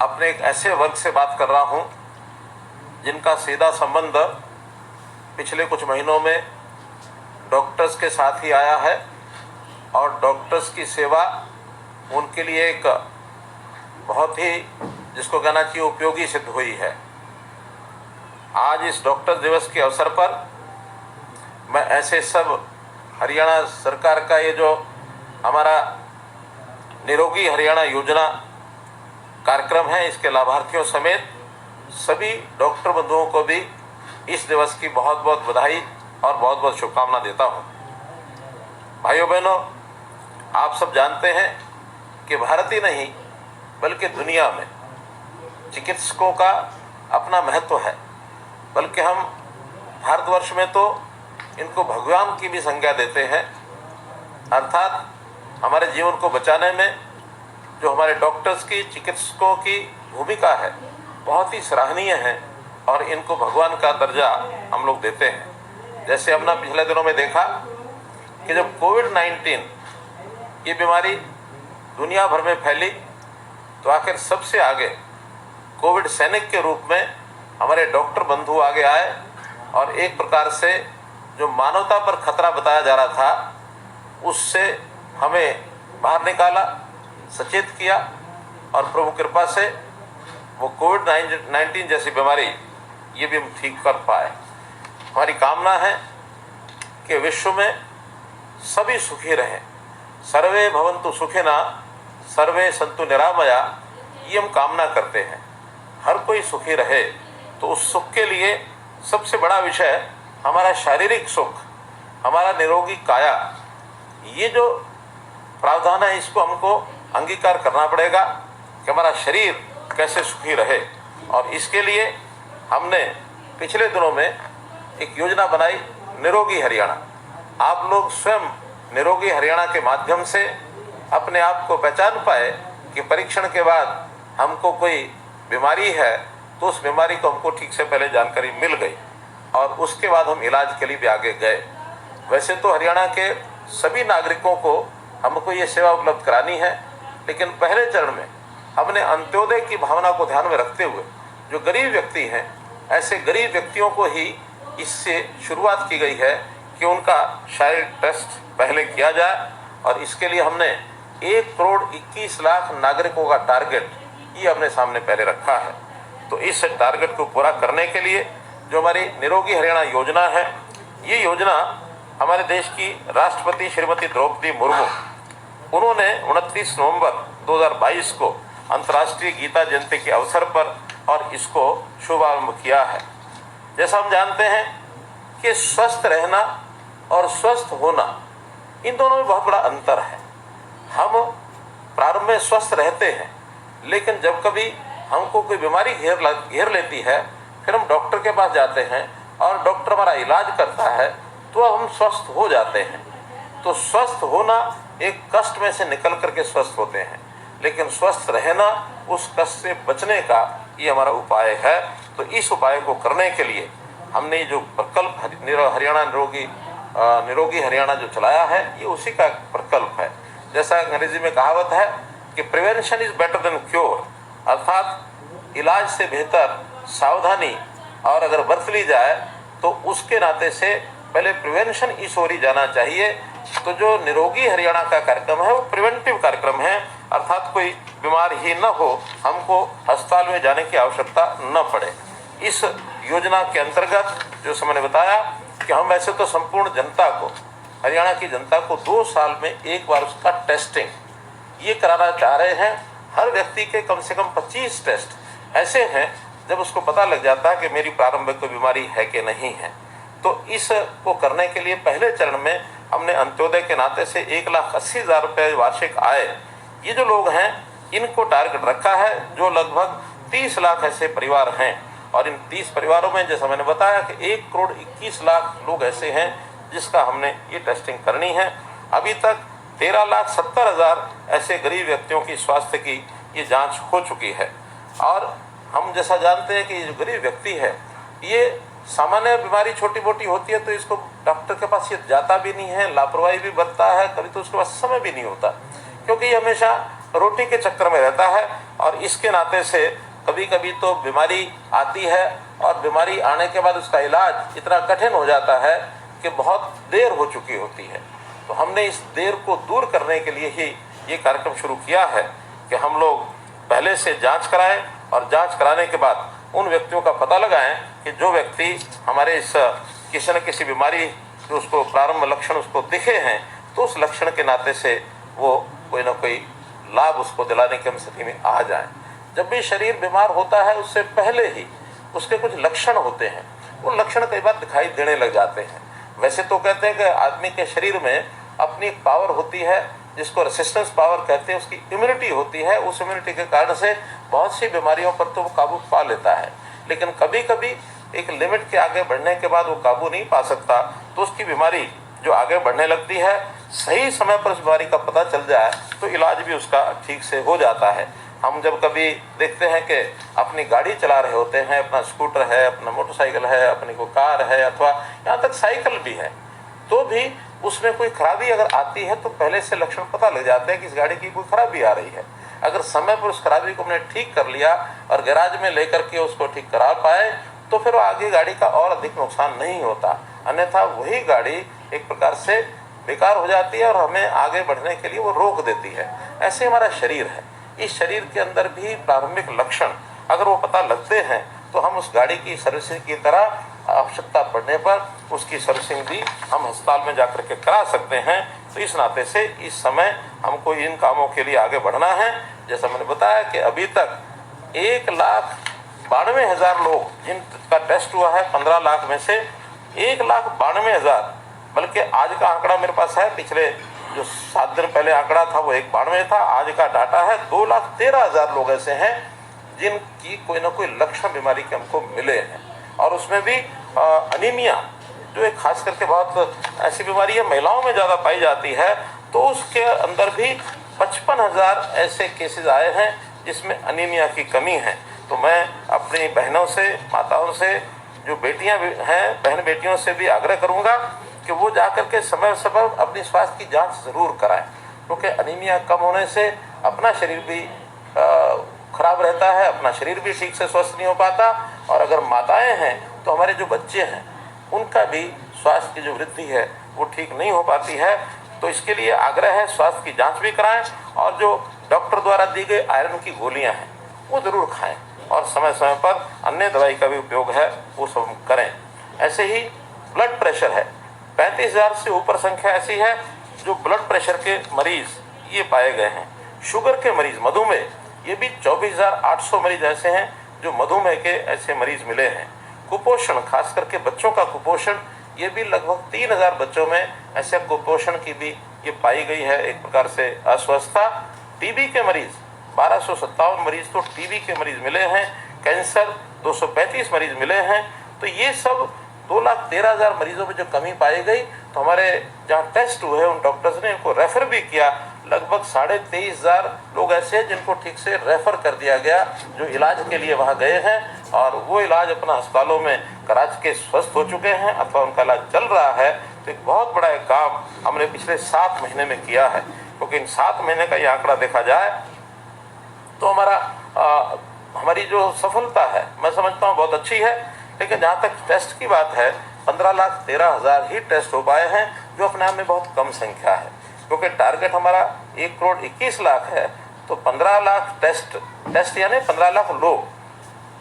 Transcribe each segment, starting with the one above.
अपने एक ऐसे वर्ग से बात कर रहा हूं जिनका सीधा संबंध पिछले कुछ महीनों में डॉक्टर्स के साथ ही आया है और डॉक्टर्स की सेवा उनके लिए एक बहुत ही, जिसको कहना चाहिए, उपयोगी सिद्ध हुई है। आज इस डॉक्टर दिवस के अवसर पर मैं ऐसे सब हरियाणा सरकार का ये जो हमारा निरोगी हरियाणा योजना कार्यक्रम है, इसके लाभार्थियों समेत सभी डॉक्टर बंधुओं को भी इस दिवस की बहुत बहुत बधाई और बहुत बहुत शुभकामना देता हूं। भाइयों बहनों, आप सब जानते हैं कि भारत ही नहीं बल्कि दुनिया में चिकित्सकों का अपना महत्व है। बल्कि हम भारतवर्ष में तो इनको भगवान की भी संज्ञा देते हैं। अर्थात हमारे जीवन को बचाने में जो हमारे डॉक्टर्स की, चिकित्सकों की भूमिका है, बहुत ही सराहनीय है और इनको भगवान का दर्जा हम लोग देते हैं। जैसे हमने पिछले दिनों में देखा कि जब कोविड-19 ये बीमारी दुनिया भर में फैली तो आखिर सबसे आगे कोविड सैनिक के रूप में हमारे डॉक्टर बंधु आगे आए और एक प्रकार से जो मानवता पर खतरा बताया जा रहा था उससे हमें बाहर निकाला, सचेत किया और प्रभु कृपा से वो कोविड-19 जैसी बीमारी ये भी हम ठीक कर पाए। हमारी कामना है कि विश्व में सभी सुखी रहें। सर्वे भवन्तु सुखिनः सर्वे सन्तु निरामया, ये हम कामना करते हैं। हर कोई सुखी रहे। तो उस सुख के लिए सबसे बड़ा विषय हमारा शारीरिक सुख, हमारा निरोगी काया, ये जो प्रावधान है इसको हमको अंगीकार करना पड़ेगा कि हमारा शरीर कैसे सुखी रहे। और इसके लिए हमने पिछले दिनों में एक योजना बनाई, निरोगी हरियाणा। आप लोग स्वयं निरोगी हरियाणा के माध्यम से अपने आप को पहचान पाए कि परीक्षण के बाद हमको कोई बीमारी है तो उस बीमारी को हमको ठीक से पहले जानकारी मिल गई और उसके बाद हम इलाज के लिए भी आगे गए। वैसे तो हरियाणा के सभी नागरिकों को हमको ये सेवा उपलब्ध करानी है, लेकिन पहले चरण में हमने अंत्योदय की भावना को ध्यान में रखते हुए जो गरीब व्यक्ति हैं, ऐसे गरीब व्यक्तियों को ही इससे शुरुआत की गई है कि उनका शारीरिक टेस्ट पहले किया जाए। और इसके लिए हमने 1,21,00,000 नागरिकों का टारगेट ये अपने सामने पहले रखा है। तो इस टारगेट को पूरा करने के लिए जो हमारी निरोगी हरियाणा योजना है, ये योजना हमारे देश की राष्ट्रपति श्रीमती द्रौपदी मुर्मू, उन्होंने 29 नवंबर 2022 को अंतर्राष्ट्रीय गीता जयंती के अवसर पर और इसको शुभारंभ किया है। जैसा हम जानते हैं कि स्वस्थ रहना और स्वस्थ होना, इन दोनों में बहुत बड़ा अंतर है। हम प्रारंभ में स्वस्थ रहते हैं, लेकिन जब कभी हमको कोई बीमारी घेर लेती है, फिर हम डॉक्टर के पास जाते हैं और डॉक्टर हमारा इलाज करता है तो हम स्वस्थ हो जाते हैं। तो स्वस्थ होना एक कष्ट में से निकल करके स्वस्थ होते हैं, लेकिन स्वस्थ रहना, उस कष्ट से बचने का ये हमारा उपाय है। तो इस उपाय को करने के लिए हमने जो प्रकल्प हरियाणा निरोगी हरियाणा जो चलाया है, ये उसी का प्रकल्प है। जैसा अंग्रेजी में कहावत है कि prevention is better than cure, अर्थात इलाज से बेहतर सावधानी और अगर बरत ली जाए तो उसके नाते से पहले प्रिवेंशन इस ओर ही जाना चाहिए। तो जो निरोगी हरियाणा का कार्यक्रम है वो प्रिवेंटिव कार्यक्रम है, अर्थात कोई बीमार ही न हो, हमको अस्पताल में जाने की आवश्यकता न पड़े। इस योजना के अंतर्गत जो मैंने बताया कि हम वैसे तो संपूर्ण जनता को, हरियाणा की जनता को 2 साल में एक बार उसका टेस्टिंग ये कराना चाह रहे हैं। हर व्यक्ति के कम से कम 25 टेस्ट ऐसे हैं जब उसको पता लग जाता है कि मेरी प्रारंभिक कोई बीमारी है कि नहीं है। तो इसको करने के लिए पहले चरण में हमने अंत्योदय के नाते से 1,80,000 रुपये वार्षिक आय, ये जो लोग हैं इनको टारगेट रखा है, जो लगभग 30 लाख ऐसे परिवार हैं। और इन 30 परिवारों में जैसा मैंने बताया कि 1,21,00,000 लोग ऐसे हैं जिसका हमने ये टेस्टिंग करनी है। अभी तक 13,70,000 ऐसे गरीब व्यक्तियों की स्वास्थ्य की ये जांच हो चुकी है। और हम जैसा जानते हैं कि ये जो गरीब व्यक्ति है, ये सामान्य बीमारी छोटी मोटी होती है तो इसको डॉक्टर के पास ये जाता भी नहीं है, लापरवाही भी बरतता है, कभी तो उसके पास समय भी नहीं होता, क्योंकि ये हमेशा रोटी के चक्कर में रहता है और इसके नाते से कभी कभी तो बीमारी आती है और बीमारी आने के बाद उसका इलाज इतना कठिन हो जाता है कि बहुत देर हो चुकी होती है। तो हमने इस देर को दूर करने के लिए ही ये कार्यक्रम शुरू किया है कि हम लोग पहले से जांच कराएं और जांच कराने के बाद उन व्यक्तियों का पता लगाएं कि जो व्यक्ति हमारे इस किसी न किसी बीमारी जो उसको प्रारंभ लक्षण उसको दिखे हैं, तो उस लक्षण के नाते से वो कोई ना कोई लाभ उसको दिलाने की हम स्थिति में आ जाएं। जब भी शरीर बीमार होता है उससे पहले ही उसके कुछ लक्षण होते हैं, वो लक्षण कई बार दिखाई देने लग जाते हैं। वैसे तो कहते हैं कि आदमी के शरीर में अपनी पावर होती है जिसको रेसिस्टेंस पावर कहते हैं, उसकी इम्यूनिटी होती है, उस इम्यूनिटी के कारण से बहुत सी बीमारियों पर तो वो काबू पा लेता है। लेकिन कभी कभी एक लिमिट के आगे बढ़ने के बाद वो काबू नहीं पा सकता, तो उसकी बीमारी जो आगे बढ़ने लगती है, सही समय पर उस बीमारी का पता चल जाए तो इलाज भी उसका ठीक से हो जाता है। हम जब कभी देखते हैं कि अपनी गाड़ी चला रहे होते हैं, अपना स्कूटर है, अपना मोटरसाइकिल है, अपनी कोई कार है, अथवा यहाँ तक साइकिल भी है, तो भी उसमें कोई खराबी अगर आती है तो पहले से लक्षण पता लग जाते हैं कि इस गाड़ी की कोई खराबी आ रही है। अगर समय पर उस खराबी को हमने ठीक कर लिया और गैराज में लेकर के उसको ठीक करा पाए तो फिर आगे गाड़ी का और अधिक नुकसान नहीं होता, अन्यथा वही गाड़ी एक प्रकार से बेकार हो जाती है और हमें आगे बढ़ने के लिए वो रोक देती है। ऐसे हमारा शरीर है, इस शरीर के अंदर भी प्रारंभिक लक्षण अगर वो पता लगते हैं तो हम उस गाड़ी की सर्विसिंग की तरह आवश्यकता पड़ने पर उसकी सर्विसिंग भी हम अस्पताल में जाकर के करा सकते हैं। तो इस नाते से इस समय हमको इन कामों के लिए आगे बढ़ना है। जैसा मैंने बताया कि अभी तक 1,92,000 लोग जिनका टेस्ट हुआ है, 15 लाख में से 1,92,000, बल्कि आज का आंकड़ा मेरे पास है, पिछले जो 7 दिन पहले आंकड़ा था वो 1,92 था, आज का डाटा है 2,13,000 लोग ऐसे हैं जिनकी कोई ना कोई लक्षण बीमारी के हमको मिले हैं। और उसमें भी अनीमिया जो एक खास करके बहुत ऐसी बीमारी है, महिलाओं में ज़्यादा पाई जाती है, तो उसके अंदर भी 55,000 ऐसे केसेस आए हैं जिसमें अनीमिया की कमी है। तो मैं अपनी बहनों से, माताओं से, जो बेटियां हैं, बहन बेटियों से भी आग्रह करूंगा कि वो जाकर के समय समय अपनी स्वास्थ्य की जांच जरूर कराएं, क्योंकि अनीमिया कम होने से अपना शरीर भी खराब रहता है, अपना शरीर भी ठीक से स्वस्थ नहीं हो पाता, और अगर माताएं हैं तो हमारे जो बच्चे हैं उनका भी स्वास्थ्य की जो वृद्धि है वो ठीक नहीं हो पाती है। तो इसके लिए आग्रह है स्वास्थ्य की जांच भी कराएं और जो डॉक्टर द्वारा दी गई आयरन की गोलियां हैं वो जरूर खाएं, और समय समय पर अन्य दवाई का भी उपयोग है वो सब करें। ऐसे ही ब्लड प्रेशर है, 35,000 से ऊपर संख्या ऐसी है जो ब्लड प्रेशर के मरीज ये पाए गए हैं। शुगर के मरीज, मधुमेह, ये भी 24,800 मरीज ऐसे हैं जो मधुमेह के ऐसे मरीज मिले हैं। कुपोषण, खास करके बच्चों का कुपोषण, ये भी लगभग 3,000 बच्चों में ऐसे कुपोषण की भी ये पाई गई है एक प्रकार से अस्वस्थता। टीबी के मरीज 1257 मरीज तो टीबी के मरीज मिले हैं, कैंसर 235 मरीज मिले हैं। तो ये सब 2,13,000 मरीजों में जो कमी पाई गई, तो हमारे जहाँ टेस्ट हुए उन डॉक्टर्स ने इनको रेफर भी किया। लगभग 23,500 लोग ऐसे हैं जिनको ठीक से रेफर कर दिया गया, जो इलाज के लिए वहाँ गए हैं और वो इलाज अपना अस्पतालों में करा के स्वस्थ हो चुके हैं अथवा उनका इलाज चल रहा है। तो एक बहुत बड़ा एक काम हमने पिछले 7 महीने में किया है, क्योंकि इन 7 महीने का ये आंकड़ा देखा जाए तो हमारी जो सफलता है मैं समझता हूँ बहुत अच्छी है। लेकिन जहाँ तक टेस्ट की बात है, 15,13,000 ही टेस्ट हो पाए हैं, जो अपने आप में बहुत कम संख्या है, क्योंकि टारगेट हमारा 1,21,00,000 है। तो 15 लाख टेस्ट यानी 15 लाख लोग,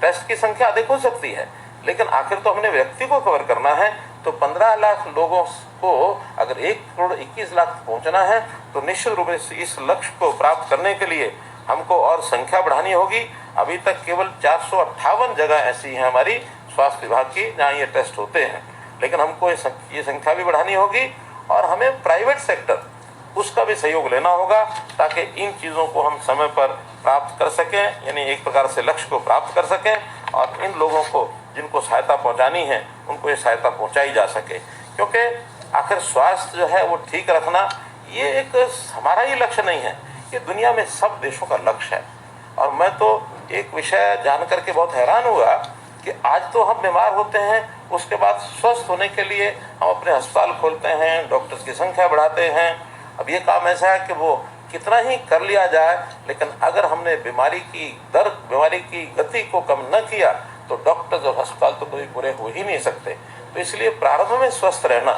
टेस्ट की संख्या अधिक हो सकती है, लेकिन आखिर तो हमने व्यक्ति को कवर करना है। तो 15 लाख लोगों को अगर 1,21,00,000 पहुंचना है तो निश्चित रूप से इस लक्ष्य को प्राप्त करने के लिए हमको और संख्या बढ़ानी होगी। अभी तक केवल 458 जगह ऐसी हैं हमारी स्वास्थ्य विभाग की जहाँ ये टेस्ट होते हैं, लेकिन हमको ये संख्या भी बढ़ानी होगी और हमें प्राइवेट सेक्टर उसका भी सहयोग लेना होगा, ताकि इन चीज़ों को हम समय पर प्राप्त कर सकें, यानी एक प्रकार से लक्ष्य को प्राप्त कर सकें और इन लोगों को जिनको सहायता पहुंचानी है उनको ये सहायता पहुंचाई जा सके। क्योंकि आखिर स्वास्थ्य जो है वो ठीक रखना ये एक हमारा ही लक्ष्य नहीं है, ये दुनिया में सब देशों का लक्ष्य है। और मैं तो एक विषय जान करके बहुत हैरान हुआ कि आज तो हम बीमार होते हैं, उसके बाद स्वस्थ होने के लिए हम अपने अस्पताल खोलते हैं, डॉक्टर्स की संख्या बढ़ाते हैं। अब ये काम ऐसा है कि वो कितना ही कर लिया जाए, लेकिन अगर हमने बीमारी की दर, बीमारी की गति को कम न किया तो डॉक्टर्स और अस्पताल तो कभी पूरे हो ही नहीं सकते। तो इसलिए प्रारंभ में स्वस्थ रहना,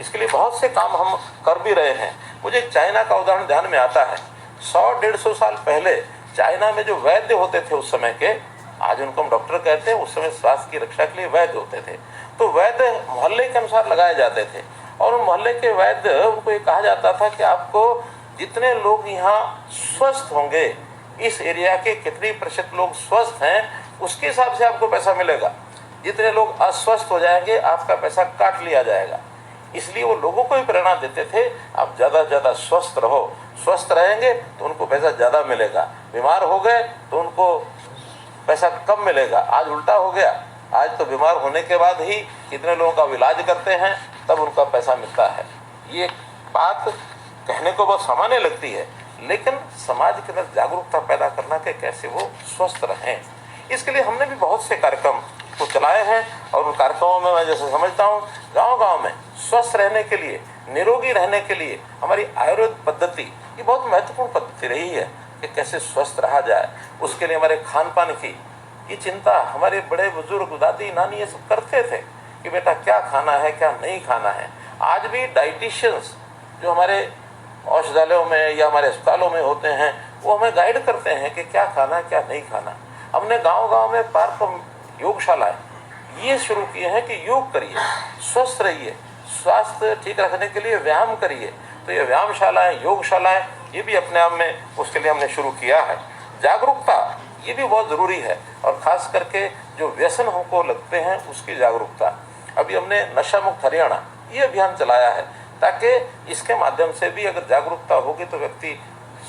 इसके लिए बहुत से काम हम कर भी रहे हैं। मुझे चाइना का उदाहरण ध्यान में आता है। 100-150 साल पहले चाइना में जो वैद्य होते थे उस समय के, आज उनको हम डॉक्टर कहते हैं, उस समय स्वास्थ्य की रक्षा के लिए वैद्य होते थे। तो वैद्य मोहल्ले के अनुसार लगाए जाते थे और उन मोहल्ले के वैद्य, उनको ये कहा जाता था कि आपको जितने लोग यहाँ स्वस्थ होंगे, इस एरिया के कितनी प्रतिशत लोग स्वस्थ हैं, उसके हिसाब से आपको पैसा मिलेगा। जितने लोग अस्वस्थ हो जाएंगे आपका पैसा काट लिया जाएगा। इसलिए वो लोगों को भी प्रेरणा देते थे, आप ज़्यादा से ज़्यादा स्वस्थ रहो, स्वस्थ रहेंगे तो उनको पैसा ज़्यादा मिलेगा, बीमार हो गए तो उनको पैसा कम मिलेगा। आज उल्टा हो गया, आज तो बीमार होने के बाद ही कितने लोगों का इलाज करते हैं तब उनका पैसा मिलता है। ये बात कहने को बहुत सामान्य लगती है, लेकिन समाज के अंदर जागरूकता पैदा करना कि कैसे वो स्वस्थ रहें, इसके लिए हमने भी बहुत से कार्यक्रम को चलाए हैं। और उन कार्यक्रमों में मैं जैसे समझता हूँ, गांव-गांव में स्वस्थ रहने के लिए, निरोगी रहने के लिए हमारी आयुर्वेद पद्धति ये बहुत महत्वपूर्ण पद्धति रही है कि कैसे स्वस्थ रहा जाए। उसके लिए हमारे खान पान की ये चिंता हमारे बड़े बुजुर्ग, दादी नानी ये सब करते थे कि बेटा क्या खाना है क्या नहीं खाना है। आज भी डाइटिशियंस जो हमारे औषधालयों में या हमारे अस्पतालों में होते हैं, वो हमें गाइड करते हैं कि क्या खाना है क्या नहीं खाना। हमने गांव-गांव में पार्क, योगशालाएं ये शुरू किए हैं कि योग करिए, स्वस्थ रहिए, स्वास्थ्य ठीक रखने के लिए व्यायाम करिए। तो ये व्यायामशालाएं, योगशालाएं ये भी अपने आप में उसके लिए हमने शुरू किया है। जागरूकता ये भी बहुत ज़रूरी है, और ख़ास करके जो व्यसन हमको लगते हैं उसकी जागरूकता। अभी हमने नशा मुक्त हरियाणा ये अभियान चलाया है, ताकि इसके माध्यम से भी अगर जागरूकता होगी तो व्यक्ति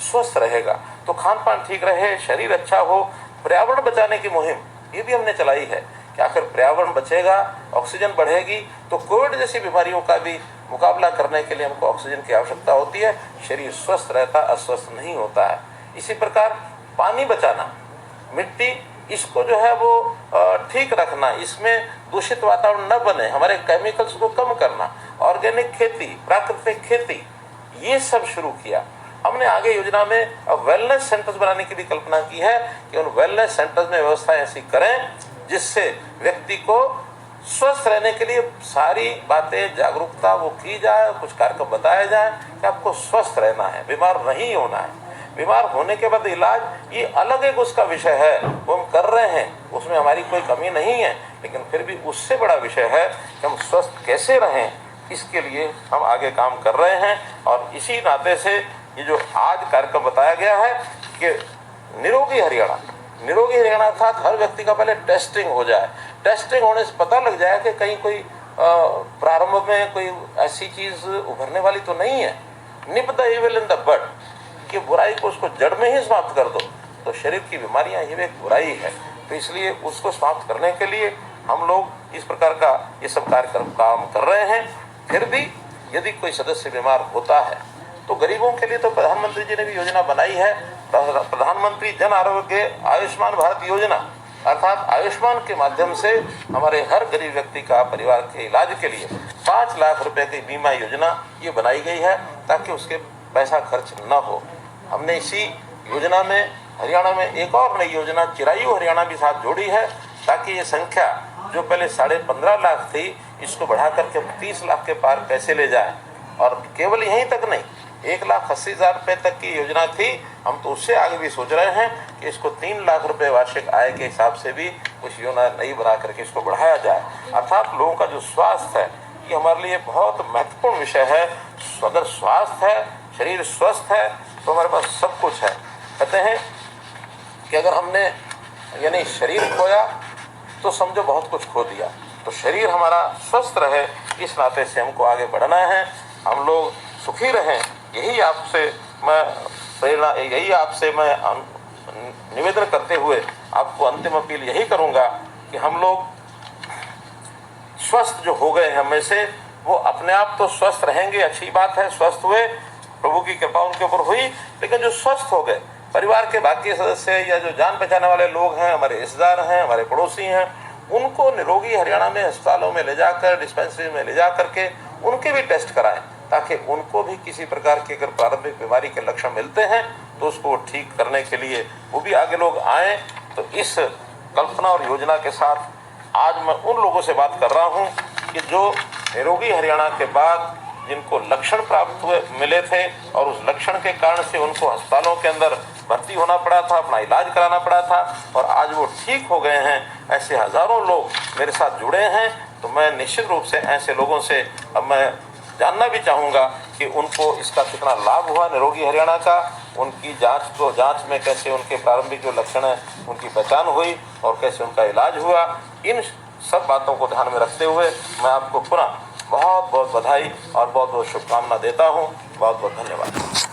स्वस्थ रहेगा, तो खान पान ठीक रहे, शरीर अच्छा हो। पर्यावरण बचाने की मुहिम ये भी हमने चलाई है कि आखिर पर्यावरण बचेगा, ऑक्सीजन बढ़ेगी तो कोविड जैसी बीमारियों का भी मुकाबला करने के लिए हमको ऑक्सीजन की आवश्यकता होती है। शरीर स्वस्थ रहता, अस्वस्थ नहीं होता है। इसी प्रकार पानी बचाना, मिट्टी इसको जो है वो ठीक रखना, इसमें दूषित वातावरण न बने, हमारे केमिकल्स को कम करना, ऑर्गेनिक खेती, प्राकृतिक खेती ये सब शुरू किया हमने। आगे योजना में वेलनेस सेंटर्स बनाने की भी कल्पना की है कि उन वेलनेस सेंटर्स में व्यवस्था ऐसी करें जिससे व्यक्ति को स्वस्थ रहने के लिए सारी बातें, जागरूकता वो की जाए, कुछ कार्यक्रम बताया जाए कि आपको स्वस्थ रहना है, बीमार नहीं होना है। बीमार होने के बाद इलाज ये अलग एक उसका विषय है, वो हम कर रहे हैं, उसमें हमारी कोई कमी नहीं है, लेकिन फिर भी उससे बड़ा विषय है कि हम स्वस्थ कैसे रहें, इसके लिए हम आगे काम कर रहे हैं। और इसी नाते से ये जो आज कार्यक्रम बताया गया है कि निरोगी हरियाणा, निरोगी हरियाणा अर्थात हर व्यक्ति का पहले टेस्टिंग हो जाए। टेस्टिंग होने से पता लग जाए कि कहीं कोई प्रारंभ में कोई ऐसी चीज उभरने वाली तो नहीं है। Nip the evil in the bud, कि बुराई को उसको जड़ में ही समाप्त कर दो। तो शरीर की बीमारियां ये एक बुराई है, तो इसलिए उसको समाप्त करने के लिए हम लोग इस प्रकार का ये सब कार्यक्रम काम कर रहे हैं। फिर भी यदि कोई सदस्य बीमार होता है तो गरीबों के लिए तो प्रधानमंत्री जी ने भी योजना बनाई है, प्रधानमंत्री जन आरोग्य आयुष्मान भारत योजना, अर्थात आयुष्मान के माध्यम से हमारे हर गरीब व्यक्ति का परिवार के इलाज के लिए 5 लाख रुपए की बीमा योजना ये बनाई गई है, ताकि उसके पैसा खर्च न हो। हमने इसी योजना में हरियाणा में एक और नई योजना चिरायु हरियाणा भी साथ जोड़ी है, ताकि ये संख्या जो पहले 15.5 लाख थी, इसको बढ़ा करके 30 लाख के पार कैसे ले जाए। और केवल यहीं तक नहीं, 1,80,000 रुपये तक की योजना थी, हम तो उससे आगे भी सोच रहे हैं कि इसको 3 लाख रुपए वार्षिक आय के हिसाब से भी कुछ योजना नई बना करके इसको बढ़ाया जाए। अर्थात लोगों का जो स्वास्थ्य है ये हमारे लिए बहुत महत्वपूर्ण विषय है। अगर स्वास्थ्य है, शरीर स्वस्थ है तो हमारे पास सब कुछ है। कहते हैं कि अगर हमने यानी शरीर खोया तो समझो बहुत कुछ खो दिया। तो शरीर हमारा स्वस्थ रहे, इस नाते से हमको आगे बढ़ना है, हम लोग सुखी रहें, यही आपसे मैं प्रेरणा, यही आपसे मैं निवेदन करते हुए आपको अंतिम अपील यही करूंगा कि हम लोग स्वस्थ जो हो गए हैं हमें से, वो अपने आप तो स्वस्थ रहेंगे, अच्छी बात है, स्वस्थ हुए, प्रभु की कृपा उनके ऊपर हुई। लेकिन जो स्वस्थ हो गए, परिवार के बाकी सदस्य या जो जान पहचाने वाले लोग हैं, हमारे रिश्तेदार हैं, हमारे पड़ोसी हैं, उनको निरोगी हरियाणा में अस्पतालों में ले जाकर, डिस्पेंसरी में ले जा करके उनके भी टेस्ट कराएं, ताकि उनको भी किसी प्रकार की अगर प्रारंभिक बीमारी के लक्षण मिलते हैं तो उसको ठीक करने के लिए वो भी आगे लोग आएँ। तो इस कल्पना और योजना के साथ आज मैं उन लोगों से बात कर रहा हूं कि जो निरोगी हरियाणा के बाद जिनको लक्षण प्राप्त हुए मिले थे और उस लक्षण के कारण से उनको अस्पतालों के अंदर भर्ती होना पड़ा था, अपना इलाज कराना पड़ा था और आज वो ठीक हो गए हैं, ऐसे हजारों लोग मेरे साथ जुड़े हैं। तो मैं निश्चित रूप से ऐसे लोगों से अब मैं जानना भी चाहूँगा कि उनको इसका कितना लाभ हुआ निरोगी हरियाणा का, उनकी जांच में कैसे उनके प्रारंभिक जो लक्षण है उनकी पहचान हुई और कैसे उनका इलाज हुआ। इन सब बातों को ध्यान में रखते हुए मैं आपको पुनः बहुत बहुत बधाई और बहुत बहुत शुभकामना देता हूँ। बहुत बहुत धन्यवाद।